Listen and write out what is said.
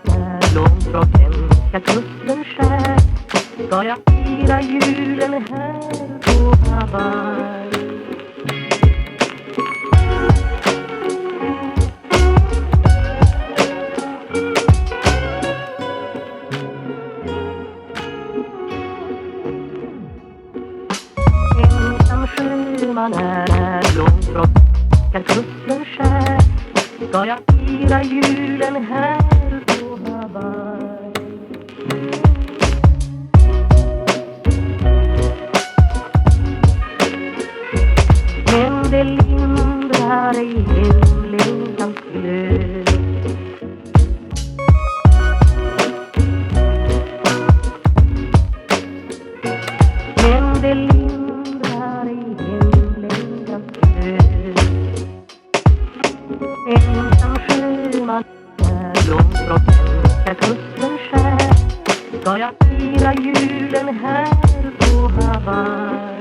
När långt från svenska kusten skär ska jag fira julen här på Hawaii. Ensam sjöman när långt från svenska kusten skär ska jag fira julen här på Hawaii. Men det lindrar ej hemlängtans glöd. Men det lindrar ej hemlängtans glöd. Ensam sjöman när långt från svenska kusten skär ska jag fira julen här på Hawaii.